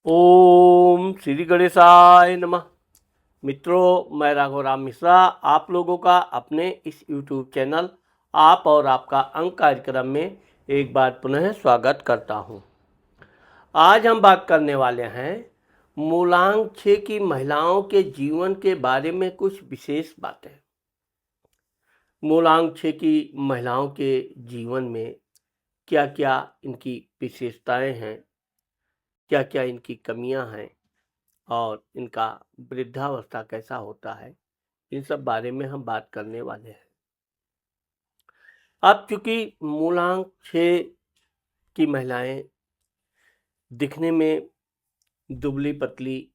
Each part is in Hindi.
ओम श्री गणेशाय नमः। मित्रों, मैं राघव राम मिश्रा आप लोगों का अपने इस यूट्यूब चैनल आप और आपका अंक कार्यक्रम में एक बार पुनः स्वागत करता हूं। आज हम बात करने वाले हैं मूलांक 6 की महिलाओं के जीवन के बारे में कुछ विशेष बातें। मूलांक 6 की महिलाओं के जीवन में क्या क्या इनकी विशेषताएं हैं, क्या क्या इनकी कमियां हैं और इनका वृद्धावस्था कैसा होता है, इन सब बारे में हम बात करने वाले हैं। अब चूंकि मूलांक 6 की महिलाएं दिखने में दुबली पतली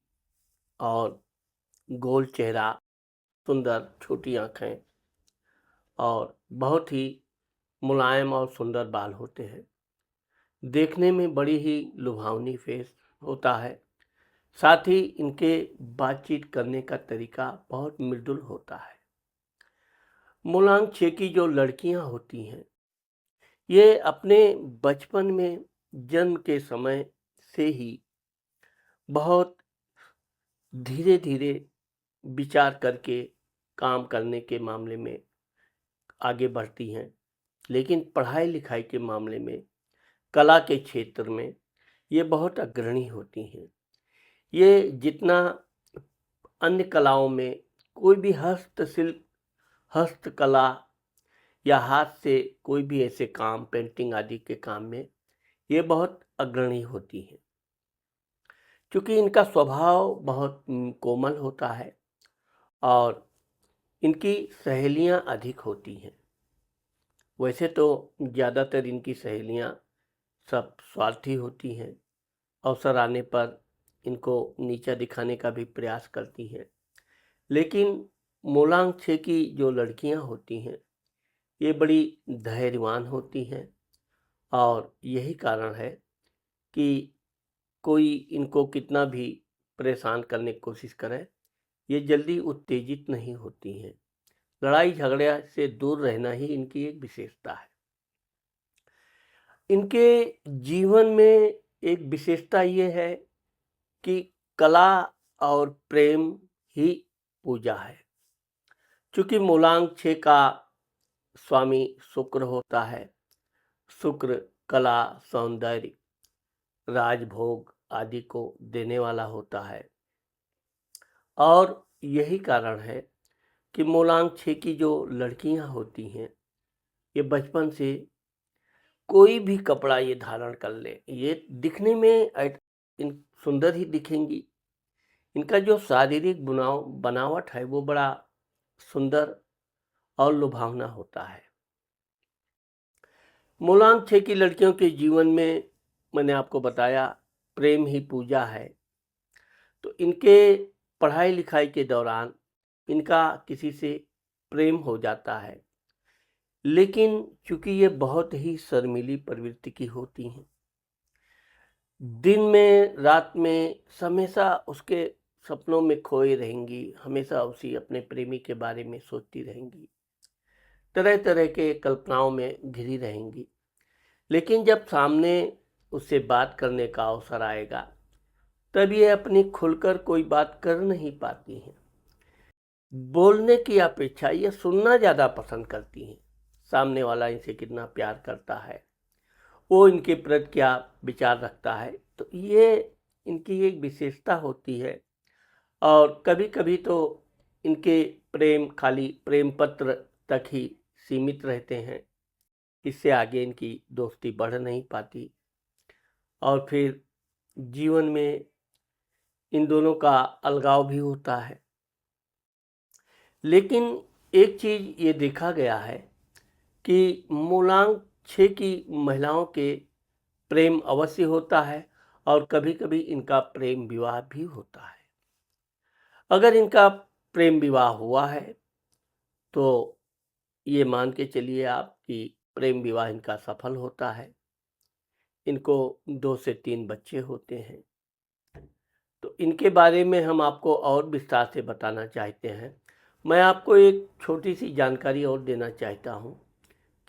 और गोल चेहरा, सुंदर छोटी आंखें और बहुत ही मुलायम और सुंदर बाल होते हैं। देखने में बड़ी ही लुभावनी फेस होता है। साथ ही इनके बातचीत करने का तरीका बहुत मृदुल होता है। मूलांक 6 की जो लड़कियां होती हैं, ये अपने बचपन में जन्म के समय से ही बहुत धीरे धीरे विचार करके काम करने के मामले में आगे बढ़ती हैं, लेकिन पढ़ाई लिखाई के मामले में, कला के क्षेत्र में ये बहुत अग्रणी होती हैं। ये जितना अन्य कलाओं में कोई भी हस्तशिल्प, हस्तकला या हाथ से कोई भी ऐसे काम, पेंटिंग आदि के काम में ये बहुत अग्रणी होती हैं। क्योंकि इनका स्वभाव बहुत कोमल होता है और इनकी सहेलियां अधिक होती हैं। वैसे तो ज़्यादातर इनकी सहेलियां सब स्वार्थी होती हैं, अवसर आने पर इनको नीचा दिखाने का भी प्रयास करती हैं। लेकिन मूलांक 6 की जो लड़कियां होती हैं, ये बड़ी धैर्यवान होती हैं और यही कारण है कि कोई इनको कितना भी परेशान करने की कोशिश करे, ये जल्दी उत्तेजित नहीं होती हैं। लड़ाई झगड़े से दूर रहना ही इनकी एक विशेषता है। इनके जीवन में एक विशेषता ये है कि कला और प्रेम ही पूजा है। चूंकि मूलांक 6 का स्वामी शुक्र होता है। शुक्र कला, सौंदर्य, राजभोग आदि को देने वाला होता है और यही कारण है कि मूलांक 6 की जो लड़कियां होती हैं, ये बचपन से कोई भी कपड़ा ये धारण कर ले, ये दिखने में इन सुंदर ही दिखेंगी। इनका जो शारीरिक बनावट है वो बड़ा सुंदर और लुभावना होता है। मूलांक 6 की लड़कियों के जीवन में मैंने आपको बताया प्रेम ही पूजा है। तो इनके पढ़ाई लिखाई के दौरान इनका किसी से प्रेम हो जाता है, लेकिन चूंकि ये बहुत ही शर्मीली प्रवृत्ति की होती हैं, दिन में रात में हमेशा उसके सपनों में खोए रहेंगी, हमेशा उसी अपने प्रेमी के बारे में सोचती रहेंगी, तरह तरह के कल्पनाओं में घिरी रहेंगी। लेकिन जब सामने उससे बात करने का अवसर आएगा, तब ये अपनी खुलकर कोई बात कर नहीं पाती हैं। बोलने की अपेक्षा ये सुनना ज़्यादा पसंद करती हैं। सामने वाला इनसे कितना प्यार करता है, वो इनके प्रति क्या विचार रखता है, तो ये इनकी एक विशेषता होती है। और कभी कभी तो इनके प्रेम खाली प्रेम पत्र तक ही सीमित रहते हैं। इससे आगे इनकी दोस्ती बढ़ नहीं पाती और फिर जीवन में इन दोनों का अलगाव भी होता है। लेकिन एक चीज़ ये देखा गया है कि मूलांक 6 की महिलाओं के प्रेम अवश्य होता है और कभी-कभी इनका प्रेम विवाह भी होता है। अगर इनका प्रेम विवाह हुआ है तो ये मान के चलिए आप कि प्रेम विवाह इनका सफल होता है। इनको 2 से 3 बच्चे होते हैं। तो इनके बारे में हम आपको और विस्तार से बताना चाहते हैं। मैं आपको एक छोटी सी जानकारी और देना चाहता हूँ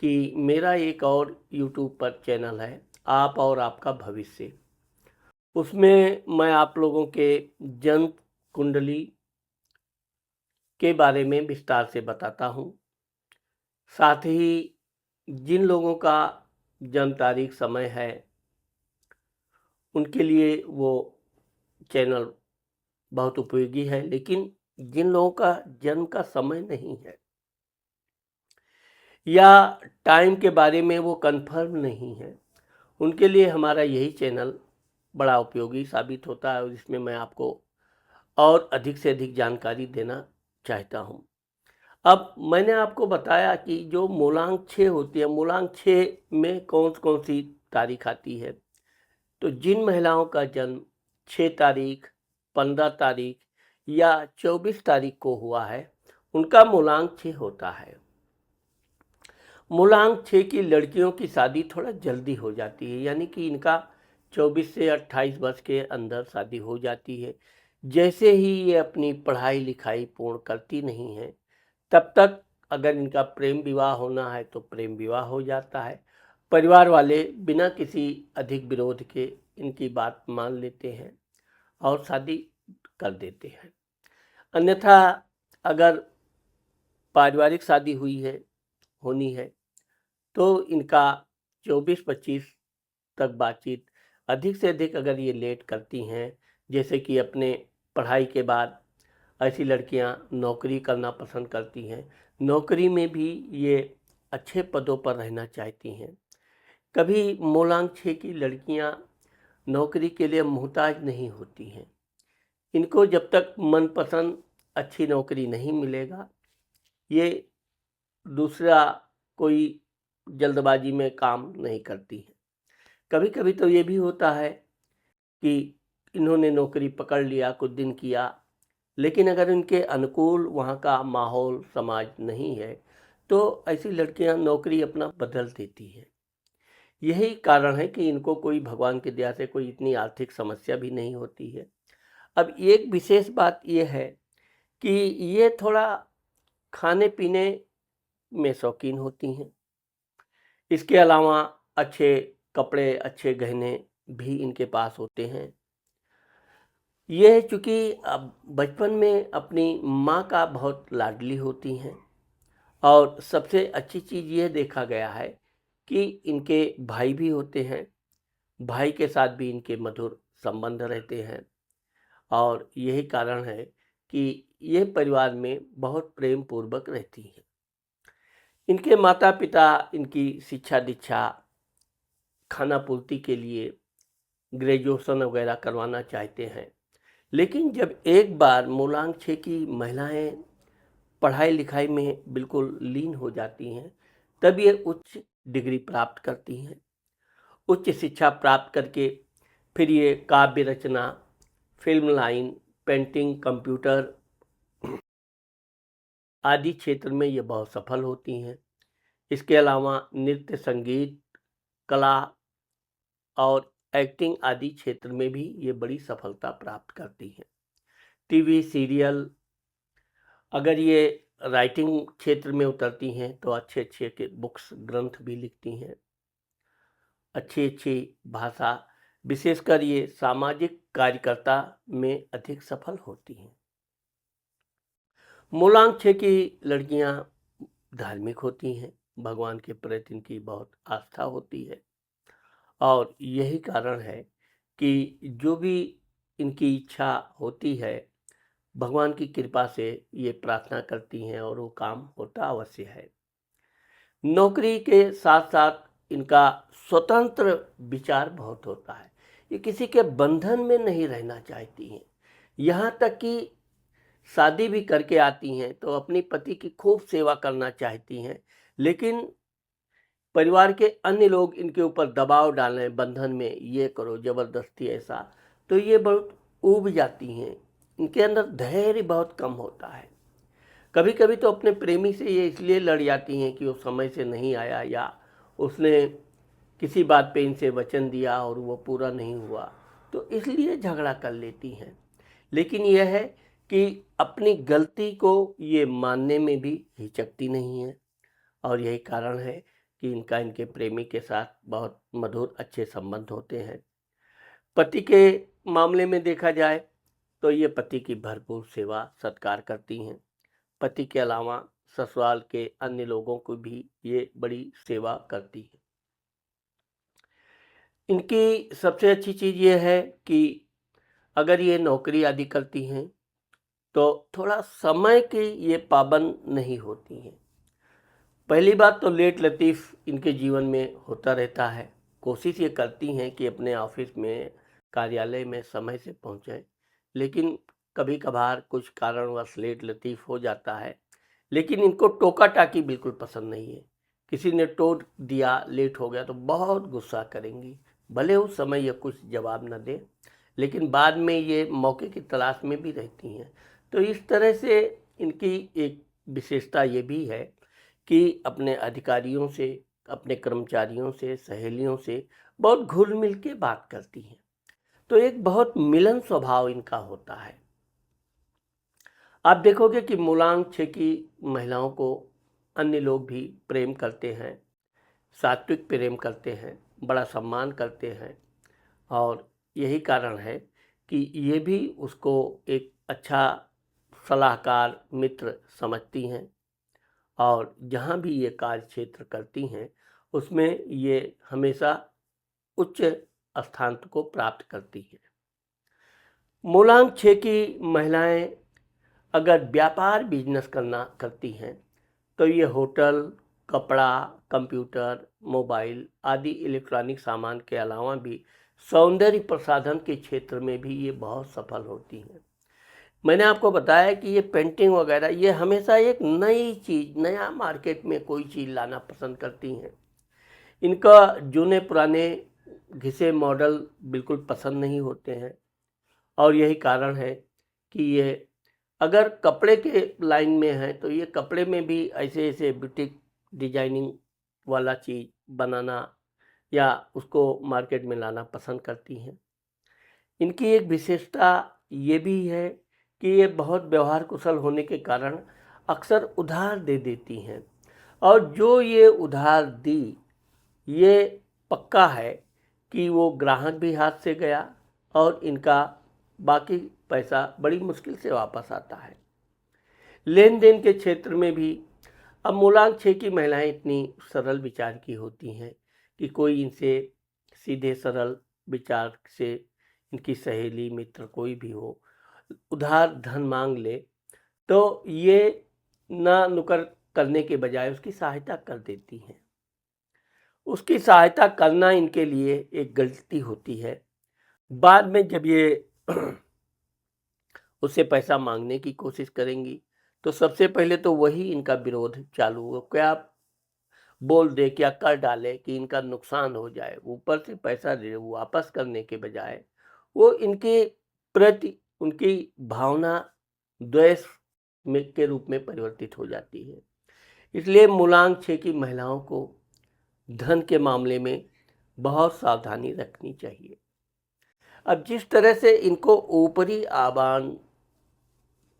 कि मेरा एक और यूट्यूब पर चैनल है, आप और आपका भविष्य। उसमें मैं आप लोगों के जन्म कुंडली के बारे में विस्तार से बताता हूँ। साथ ही जिन लोगों का जन्म तारीख समय है, उनके लिए वो चैनल बहुत उपयोगी है, लेकिन जिन लोगों का जन्म का समय नहीं है या टाइम के बारे में वो कन्फर्म नहीं है, उनके लिए हमारा यही चैनल बड़ा उपयोगी साबित होता है और इसमें मैं आपको और अधिक से अधिक जानकारी देना चाहता हूँ। अब मैंने आपको बताया कि जो मूलांक 6 होती है, मूलांक 6 में कौन-कौन सी तारीख आती है। तो जिन महिलाओं का जन्म 6 तारीख, 15 तारीख या 24 तारीख को हुआ है, उनका मूलांक 6 होता है। मूलांक 6 की लड़कियों की शादी थोड़ा जल्दी हो जाती है, यानी कि इनका 24 से 28 वर्ष के अंदर शादी हो जाती है। जैसे ही ये अपनी पढ़ाई लिखाई पूर्ण करती नहीं है, तब तक अगर इनका प्रेम विवाह होना है तो प्रेम विवाह हो जाता है। परिवार वाले बिना किसी अधिक विरोध के इनकी बात मान लेते हैं और शादी कर देते हैं। अन्यथा अगर पारिवारिक शादी होनी है तो इनका 24-25 तक बातचीत अधिक से अधिक अगर ये लेट करती हैं, जैसे कि अपने पढ़ाई के बाद ऐसी लड़कियां नौकरी करना पसंद करती हैं, नौकरी में भी ये अच्छे पदों पर रहना चाहती हैं। कभी मूलांक 6 की लड़कियां नौकरी के लिए मोहताज नहीं होती हैं। इनको जब तक मनपसंद अच्छी नौकरी नहीं मिलेगा, ये दूसरा कोई जल्दबाजी में काम नहीं करती हैं। कभी-कभी तो ये भी होता है कि इन्होंने नौकरी पकड़ लिया, कुछ दिन किया, लेकिन अगर इनके अनुकूल वहाँ का माहौल, समाज नहीं है, तो ऐसी लड़कियाँ नौकरी अपना बदल देती हैं। यही कारण है कि इनको कोई भगवान की दया से कोई इतनी आर्थिक समस्या भी नहीं होती है। अब एक विशेष बात ये है कि ये थोड़ा खाने-पीने में शौकीन होती हैं। इसके अलावा अच्छे कपड़े, अच्छे गहने भी इनके पास होते हैं। ये चूँकि अब बचपन में अपनी माँ का बहुत लाडली होती हैं और सबसे अच्छी चीज़ ये देखा गया है कि इनके भाई भी होते हैं। भाई के साथ भी इनके मधुर संबंध रहते हैं और यही कारण है कि ये परिवार में बहुत प्रेम पूर्वक रहती हैं। इनके माता-पिता इनकी शिक्षा-दीक्षा, खाना-पूर्ति के लिए ग्रेजुएशन वगैरह करवाना चाहते हैं। लेकिन जब एक बार मूलांक 6 की महिलाएँ पढ़ाई-लिखाई में बिल्कुल लीन हो जाती हैं, तब ये उच्च डिग्री प्राप्त करती हैं। उच्च शिक्षा प्राप्त करके फिर ये काव्य रचना, फ़िल्म लाइन, पेंटिंग, कंप्यूटर आदि क्षेत्र में ये बहुत सफल होती हैं। इसके अलावा नृत्य, संगीत, कला और एक्टिंग आदि क्षेत्र में भी ये बड़ी सफलता प्राप्त करती हैं। टीवी, सीरियल, अगर ये राइटिंग क्षेत्र में उतरती हैं तो अच्छे-अच्छे के बुक्स, ग्रंथ भी लिखती हैं। अच्छी-अच्छी भाषा, विशेषकर ये सामाजिक कार्यकर्ता में अधिक सफल होती हैं। मूलांक 6 की लड़कियां धार्मिक होती हैं, भगवान के प्रति इनकी बहुत आस्था होती है और यही कारण है कि जो भी इनकी इच्छा होती है, भगवान की कृपा से ये प्रार्थना करती हैं और वो काम होता अवश्य है। नौकरी के साथ-साथ इनका स्वतंत्र विचार बहुत होता है। ये किसी के बंधन में नहीं रहना चाहती हैं। यहाँ तक कि शादी भी करके आती हैं तो अपनी पति की खूब सेवा करना चाहती हैं। लेकिन परिवार के अन्य लोग इनके ऊपर दबाव डालें बंधन में, ये करो ज़बरदस्ती ऐसा, तो ये बहुत ऊब जाती हैं। इनके अंदर धैर्य बहुत कम होता है। कभी-कभी तो अपने प्रेमी से ये इसलिए लड़ जाती हैं कि वो समय से नहीं आया या उसने किसी बात पे इनसे वचन दिया और वो पूरा नहीं हुआ, तो इसलिए झगड़ा कर लेती हैं। लेकिन यह है कि अपनी गलती को ये मानने में भी हिचकती नहीं हैं और यही कारण है कि इनका इनके प्रेमी के साथ बहुत मधुर अच्छे संबंध होते हैं। पति के मामले में देखा जाए तो ये पति की भरपूर सेवा सत्कार करती हैं। पति के अलावा ससुराल के अन्य लोगों को भी ये बड़ी सेवा करती है। इनकी सबसे अच्छी चीज़ ये है कि अगर ये नौकरी आदि करती हैं तो थोड़ा समय की ये पाबंद नहीं होती हैं। पहली बात तो लेट लतीफ़ इनके जीवन में होता रहता है। कोशिश ये करती हैं कि अपने ऑफ़िस में, कार्यालय में समय से पहुँचें, लेकिन कभी-कभार कुछ कारणवश लेट लतीफ़ हो जाता है। लेकिन इनको टोका-टाकी बिल्कुल पसंद नहीं है। किसी ने टोक दिया, लेट हो गया तो बहुत गुस्सा करेंगी। भले उस समय ये कुछ जवाब ना दें, लेकिन बाद में ये मौके की तलाश में भी रहती हैं। तो इस तरह से इनकी एक विशेषता ये भी है कि अपने अधिकारियों से, अपने कर्मचारियों से, सहेलियों से बहुत घुल-मिल के बात करती हैं। तो एक बहुत मिलन स्वभाव इनका होता है। आप देखोगे कि मूलांक 6 की महिलाओं को अन्य लोग भी प्रेम करते हैं, सात्विक प्रेम करते हैं, बड़ा सम्मान करते हैं और यही कारण है कि ये भी उसको एक अच्छा सलाहकार, मित्र समझती हैं और जहाँ भी ये कार्य क्षेत्र करती हैं, उसमें ये हमेशा उच्च स्थान को प्राप्त करती हैं। मूलांक 6 की महिलाएं अगर व्यापार बिजनेस करना करती हैं तो ये होटल, कपड़ा, कंप्यूटर, मोबाइल आदि इलेक्ट्रॉनिक सामान के अलावा भी सौंदर्य प्रसाधन के क्षेत्र में भी ये बहुत सफल होती हैं। मैंने आपको बताया कि ये पेंटिंग वगैरह ये हमेशा एक नई चीज़, नया मार्केट में कोई चीज़ लाना पसंद करती हैं। इनका जूने पुराने घिसे मॉडल बिल्कुल पसंद नहीं होते हैं और यही कारण है कि ये अगर कपड़े के लाइन में है तो ये कपड़े में भी ऐसे-ऐसे बुटीक डिजाइनिंग वाला चीज़ बनाना या उसको मार्केट में लाना पसंद करती हैं। इनकी एक विशेषता ये भी है कि ये बहुत व्यवहार कुशल होने के कारण अक्सर उधार दे देती हैं और जो ये उधार दी, ये पक्का है कि वो ग्राहक भी हाथ से गया और इनका बाकी पैसा बड़ी मुश्किल से वापस आता है। लेन-देन के क्षेत्र में भी अब मूलांक 6 की महिलाएं इतनी सरल विचार की होती हैं कि कोई इनसे सीधे सरल विचार से इनकी सहेली, मित्र कोई भी हो, उधार धन मांग ले तो ये ना नुक्कड़ करने के बजाय उसकी सहायता कर देती हैं। उसकी सहायता करना इनके लिए एक गलती होती है। बाद में जब ये उससे पैसा मांगने की कोशिश करेंगी तो सबसे पहले तो वही इनका विरोध चालू हो, क्या बोल दे, क्या कर डाले कि इनका नुकसान हो जाए। ऊपर से पैसा दे वापस करने के बजाय वो इनके प्रति उनकी भावना द्वेष में के रूप में परिवर्तित हो जाती है। इसलिए मूलांक 6 की महिलाओं को धन के मामले में बहुत सावधानी रखनी चाहिए। अब जिस तरह से इनको ऊपरी आभूषण,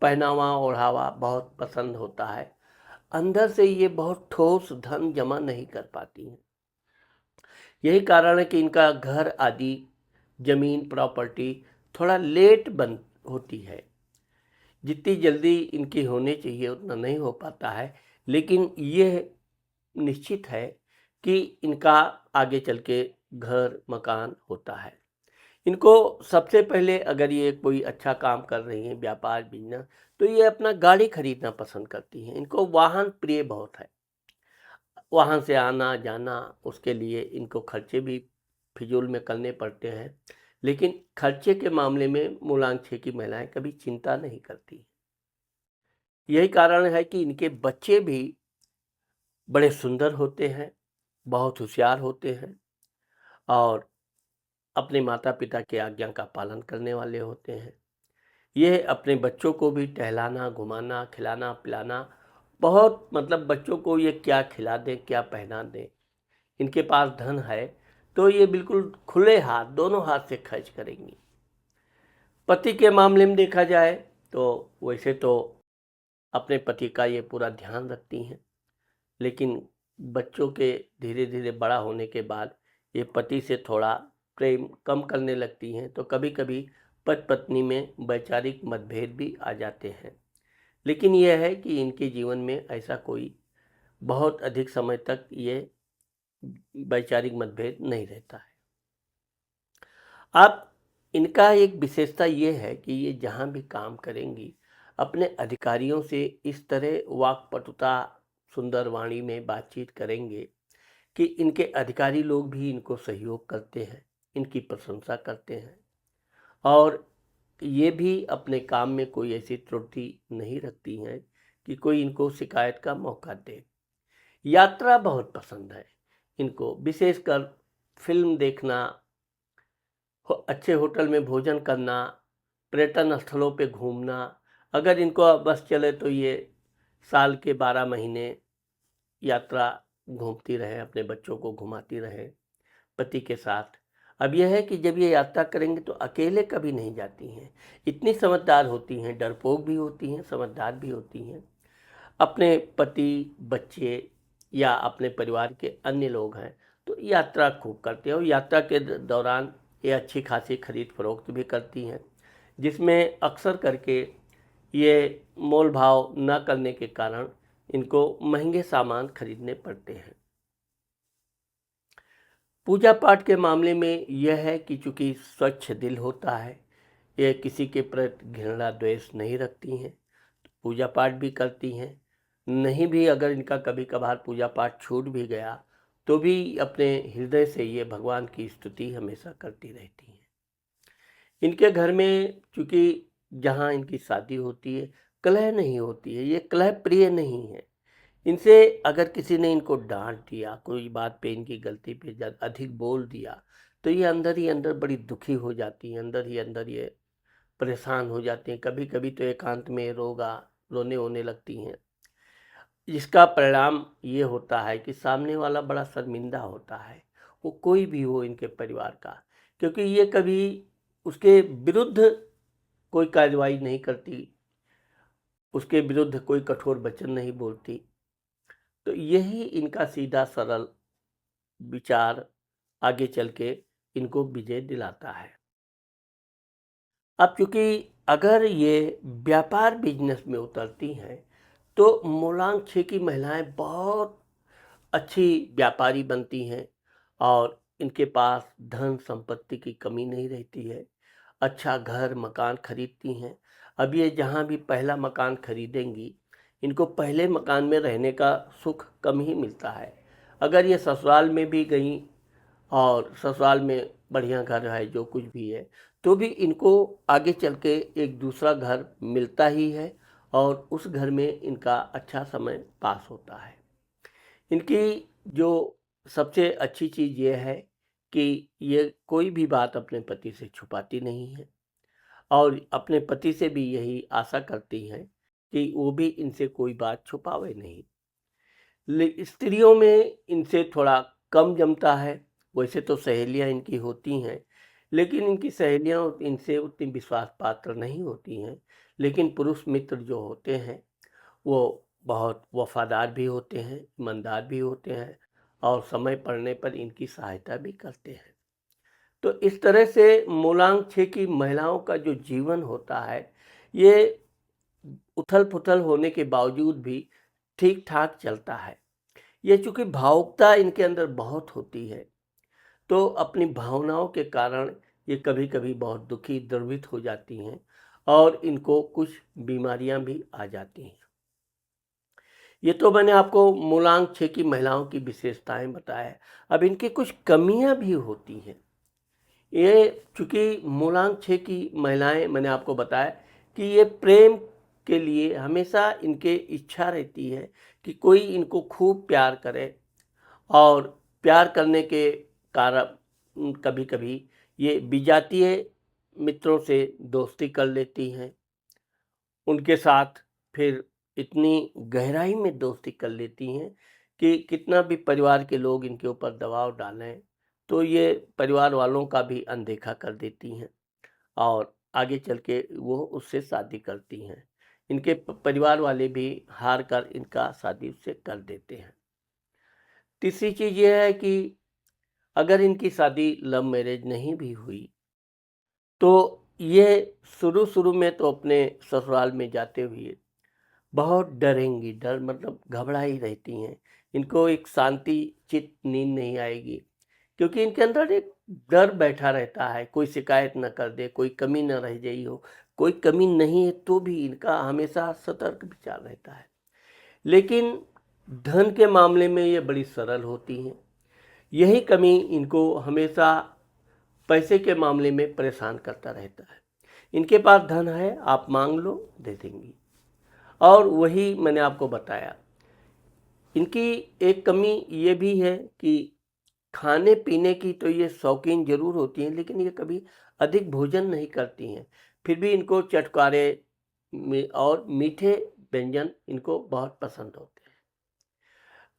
पहनावा ओढ़ावा बहुत पसंद होता है, अंदर से ये बहुत ठोस धन जमा नहीं कर पाती हैं। यही कारण है कि इनका घर आदि, जमीन, प्रॉपर्टी थोड़ा लेट बन होती है। जितनी जल्दी इनकी होनी चाहिए उतना नहीं हो पाता है, लेकिन ये निश्चित है कि इनका आगे चल के घर, मकान होता है। इनको सबसे पहले अगर ये कोई अच्छा काम कर रही हैं, व्यापार, बिज़नेस, तो ये अपना गाड़ी खरीदना पसंद करती हैं। इनको वाहन प्रिय बहुत है। वहाँ से आना-जाना, उसके लिए इनको खर्चे भी फिजूल में करने पड़ते हैं। लेकिन खर्चे के मामले में मूलांक 6 की महिलाएँ कभी चिंता नहीं करती। यही कारण है कि इनके बच्चे भी बड़े सुंदर होते हैं, बहुत होशियार होते हैं और अपने माता-पिता की आज्ञा का पालन करने वाले होते हैं। ये अपने बच्चों को भी टहलाना, घुमाना, खिलाना-पिलाना बहुत मतलब बच्चों को ये क्या खिला दें, क्या पहना दें। इनके पास धन है तो ये बिल्कुल खुले हाथ, दोनों हाथ से खर्च करेंगी। पति के मामले में देखा जाए तो वैसे तो अपने पति का ये पूरा ध्यान रखती हैं, लेकिन बच्चों के धीरे-धीरे बड़ा होने के बाद ये पति से थोड़ा प्रेम कम करने लगती हैं तो कभी-कभी पति-पत्नी में वैचारिक मतभेद भी आ जाते हैं। लेकिन यह है कि इनके जीवन में ऐसा कोई बहुत अधिक समय तक ये वैचारिक मतभेद नहीं रहता है। अब इनका एक विशेषता ये है कि ये जहाँ भी काम करेंगी, अपने अधिकारियों से इस तरह वाक्पटुता सुंदर वाणी में बातचीत करेंगे कि इनके अधिकारी लोग भी इनको सहयोग करते हैं, इनकी प्रशंसा करते हैं और ये भी अपने काम में कोई ऐसी त्रुटि नहीं रखती हैं कि कोई इनको शिकायत का मौका दे। यात्रा बहुत पसंद है इनको, विशेषकर फ़िल्म देखना, अच्छे होटल में भोजन करना, पर्यटन स्थलों पे घूमना। अगर इनको बस चले तो ये साल के 12 महीने यात्रा घूमती रहें, अपने बच्चों को घुमाती रहें पति के साथ। अब यह है कि जब ये यात्रा करेंगे तो अकेले कभी नहीं जाती हैं। इतनी समझदार होती हैं, डरपोक भी होती हैं, समझदार भी होती हैं। अपने पति, बच्चे या अपने परिवार के अन्य लोग हैं तो यात्रा खूब करते हैं और यात्रा के दौरान ये अच्छी खासी खरीद फरोख्त भी करती हैं, जिसमें अक्सर करके ये मोल भाव न करने के कारण इनको महंगे सामान खरीदने पड़ते हैं। पूजा पाठ के मामले में यह है कि चूँकि स्वच्छ दिल होता है, ये किसी के प्रति घृणा द्वेष नहीं रखती हैं, पूजा पाठ भी करती हैं। नहीं भी अगर इनका कभी-कभार पूजा पाठ छूट भी गया, तो भी अपने हृदय से ये भगवान की स्तुति हमेशा करती रहती हैं। इनके घर में चूँकि जहाँ इनकी शादी होती है, कलह नहीं होती है, ये कलह प्रिय नहीं है। इनसे अगर किसी ने इनको डाँट दिया, कोई बात पे इनकी गलती पे अधिक बोल दिया, तो ये अंदर ही अंदर बड़ी दुखी हो जाती हैं, अंदर ही अंदर ये परेशान हो जाती हैं। कभी-कभी तो एकांत में रोने-वोने लगती हैं। इसका परिणाम ये होता है कि सामने वाला बड़ा शर्मिंदा होता है, वो कोई भी हो इनके परिवार का, क्योंकि ये कभी उसके विरुद्ध कोई कार्रवाई नहीं करती, उसके विरुद्ध कोई कठोर वचन नहीं बोलती। तो यही इनका सीधा सरल विचार आगे चल के इनको विजय दिलाता है। अब चूँकि अगर ये व्यापार बिजनेस में उतरती हैं, तो मूलांक 6 की महिलाएँ बहुत अच्छी व्यापारी बनती हैं और इनके पास धन संपत्ति की कमी नहीं रहती है। अच्छा घर मकान खरीदती हैं। अब ये जहाँ भी पहला मकान खरीदेंगी, इनको पहले मकान में रहने का सुख कम ही मिलता है। अगर ये ससुराल में भी गईं और ससुराल में बढ़िया घर है, जो कुछ भी है, तो भी इनको आगे चल के एक दूसरा घर मिलता ही है और उस घर में इनका अच्छा समय पास होता है। इनकी जो सबसे अच्छी चीज़ ये है कि ये कोई भी बात अपने पति से छुपाती नहीं है और अपने पति से भी यही आशा करती हैं कि वो भी इनसे कोई बात छुपावे नहीं। स्त्रियों में इनसे थोड़ा कम जमता है। वैसे तो सहेलियां इनकी होती हैं, लेकिन इनकी सहेलियां इनसे उतनी विश्वास पात्र नहीं होती हैं। लेकिन पुरुष मित्र जो होते हैं वो बहुत वफादार भी होते हैं, ईमानदार भी होते हैं और समय पड़ने पर इनकी सहायता भी करते हैं। तो इस तरह से मूलांक 6 की महिलाओं का जो जीवन होता है, ये उथल-पुथल होने के बावजूद भी ठीक-ठाक चलता है। ये चूँकि भावुकता इनके अंदर बहुत होती है, तो अपनी भावनाओं के कारण ये कभी-कभी बहुत दुखी, द्रवित हो जाती हैं और इनको कुछ बीमारियाँ भी आ जाती हैं। ये तो मैंने आपको मूलांक 6 की महिलाओं की विशेषताएँ बताएँ। अब इनकी कुछ कमियाँ भी होती हैं। ये चूँकि मूलांक 6 की महिलाएँ मैंने आपको बताया कि ये प्रेम के लिए हमेशा इनके इच्छा रहती है कि कोई इनको खूब प्यार करे और प्यार करने के कारण कभी-कभी ये विजातीय मित्रों से दोस्ती कर लेती हैं। उनके साथ फिर इतनी गहराई में दोस्ती कर लेती हैं कि कितना भी परिवार के लोग इनके ऊपर दबाव डालें, तो ये परिवार वालों का भी अनदेखा कर देती हैं और आगे चल के वो उससे शादी करती हैं। इनके परिवार वाले भी हार कर इनका शादी उससे कर देते हैं। तीसरी चीज़ ये है कि अगर इनकी शादी लव मैरिज नहीं भी हुई, तो ये शुरू-शुरू में तो अपने ससुराल में जाते हुए बहुत डरेंगी, डर मतलब घबराई रहती हैं। इनको एक शांति चित्त नींद नहीं आएगी, क्योंकि इनके अंदर एक डर बैठा रहता है, कोई शिकायत ना कर दे, कोई कमी ना रह गई हो, कोई कमी नहीं है तो भी इनका हमेशा सतर्क विचार रहता है। लेकिन धन के मामले में ये बड़ी सरल होती हैं। यही कमी इनको हमेशा पैसे के मामले में परेशान करता रहता है। इनके पास धन है, आप मांग लो, दे देंगी। और वही मैंने आपको बताया, इनकी एक कमी ये भी है कि खाने पीने की तो ये शौकीन ज़रूर होती हैं, लेकिन ये कभी अधिक भोजन नहीं करती हैं। फिर भी इनको चटकारे और मीठे व्यंजन इनको बहुत पसंद होते हैं।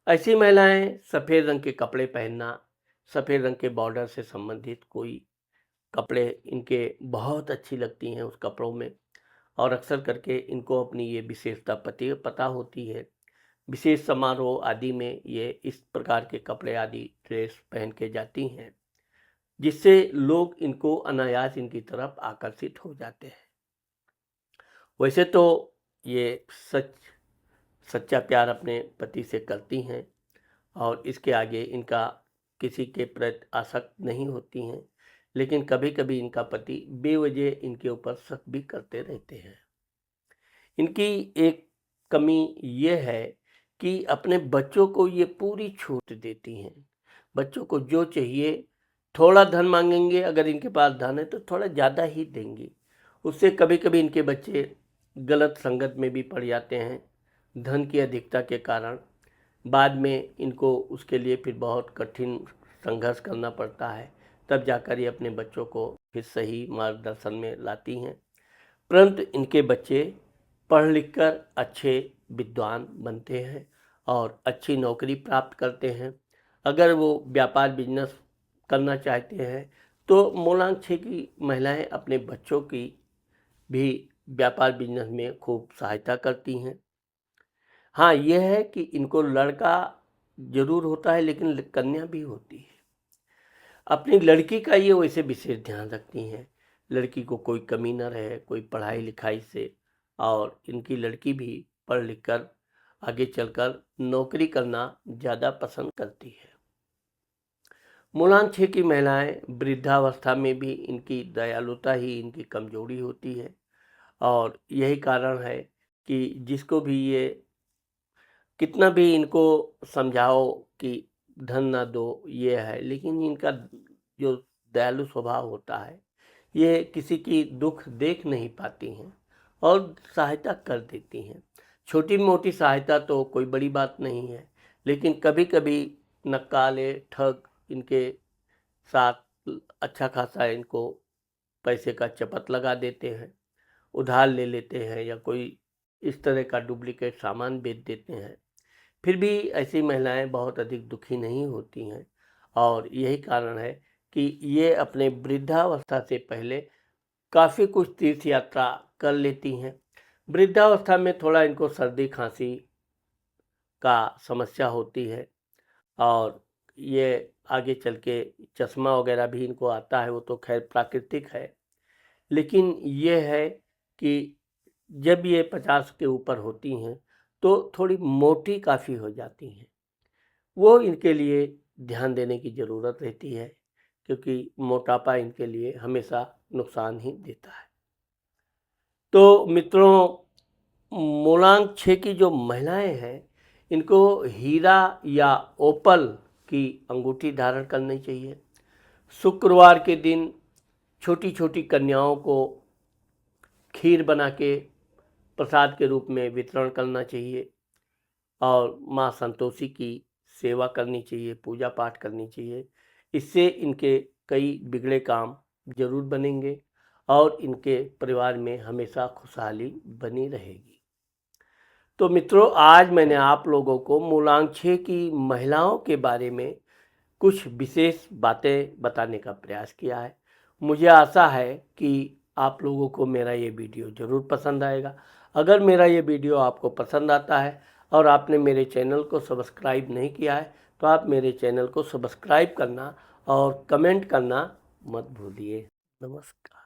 ऐसी महिलाएं सफ़ेद रंग के कपड़े पहनना, सफ़ेद रंग के बॉर्डर से संबंधित कोई कपड़े इनके बहुत अच्छी लगती हैं उस कपड़ों में। और अक्सर करके इनको अपनी ये विशेषता पता होती है। विशेष समारोह आदि में ये इस प्रकार के कपड़े आदि ड्रेस पहन के जाती हैं, जिससे लोग इनको अनायास इनकी तरफ आकर्षित हो जाते हैं। वैसे तो ये सच्चा प्यार अपने पति से करती हैं और इसके आगे इनका किसी के प्रति आसक्त नहीं होती हैं, लेकिन कभी-कभी इनका पति बेवजह इनके ऊपर शक भी करते रहते हैं। इनकी एक कमी ये है कि अपने बच्चों को ये पूरी छूट देती हैं। बच्चों को जो चाहिए, थोड़ा धन माँगेंगे, अगर इनके पास धन है तो थोड़ा ज़्यादा ही देंगी। उससे कभी-कभी इनके बच्चे गलत संगत में भी पड़ जाते हैं, धन की अधिकता के कारण। बाद में इनको उसके लिए फिर बहुत कठिन संघर्ष करना पड़ता है, तब जाकर ये अपने बच्चों को फिर सही मार्गदर्शन में लाती हैं। परंतु इनके बच्चे पढ़ लिख कर अच्छे विद्वान बनते हैं और अच्छी नौकरी प्राप्त करते हैं। अगर वो व्यापार बिजनेस करना चाहते हैं, तो मूलांक 6 की महिलाएं अपने बच्चों की भी व्यापार बिजनेस में खूब सहायता करती हैं। हाँ, यह है कि इनको लड़का ज़रूर होता है, लेकिन कन्या भी होती है। अपनी लड़की का ये वैसे विशेष ध्यान रखती हैं, लड़की को कोई कमी ना रहे, कोई पढ़ाई लिखाई से। और इनकी लड़की भी पढ़ लिख कर आगे चलकर नौकरी करना ज़्यादा पसंद करती है। मूलांक 6 की महिलाएं वृद्धावस्था में भी इनकी दयालुता ही इनकी कमजोरी होती है। और यही कारण है कि जिसको भी ये कितना भी इनको समझाओ कि धन ना दो, ये है, लेकिन इनका जो दयालु स्वभाव होता है, ये किसी की दुख देख नहीं पाती हैं और सहायता कर देती हैं। छोटी मोटी सहायता तो कोई बड़ी बात नहीं है, लेकिन कभी कभी नक्काले ठग इनके साथ अच्छा खासा इनको पैसे का चपत लगा देते हैं, उधार ले लेते हैं या कोई इस तरह का डुप्लीकेट सामान बेच देते हैं। फिर भी ऐसी महिलाएं बहुत अधिक दुखी नहीं होती हैं और यही कारण है कि ये अपने वृद्धावस्था से पहले काफ़ी कुछ तीर्थ यात्रा कर लेती हैं। वृद्धावस्था में थोड़ा इनको सर्दी खांसी का समस्या होती है और ये आगे चल के चश्मा वगैरह भी इनको आता है, वो तो खैर प्राकृतिक है। लेकिन ये है कि जब ये 50 के ऊपर होती हैं, तो थोड़ी मोटी काफ़ी हो जाती हैं। वो इनके लिए ध्यान देने की ज़रूरत रहती है, क्योंकि मोटापा इनके लिए हमेशा नुकसान ही देता है। तो मित्रों, मूलांक 6 की जो महिलाएं हैं, इनको हीरा या ओपल की अंगूठी धारण करनी चाहिए। शुक्रवार के दिन छोटी छोटी कन्याओं को खीर बना के प्रसाद के रूप में वितरण करना चाहिए और माँ संतोषी की सेवा करनी चाहिए, पूजा पाठ करनी चाहिए। इससे इनके कई बिगड़े काम जरूर बनेंगे और इनके परिवार में हमेशा खुशहाली बनी रहेगी। तो मित्रों, आज मैंने आप लोगों को मूलांक 6 की महिलाओं के बारे में कुछ विशेष बातें बताने का प्रयास किया है। मुझे आशा है कि आप लोगों को मेरा ये वीडियो ज़रूर पसंद आएगा। अगर मेरा ये वीडियो आपको पसंद आता है और आपने मेरे चैनल को सब्सक्राइब नहीं किया है, तो आप मेरे चैनल को सब्सक्राइब करना और कमेंट करना मत भूलिए। नमस्कार।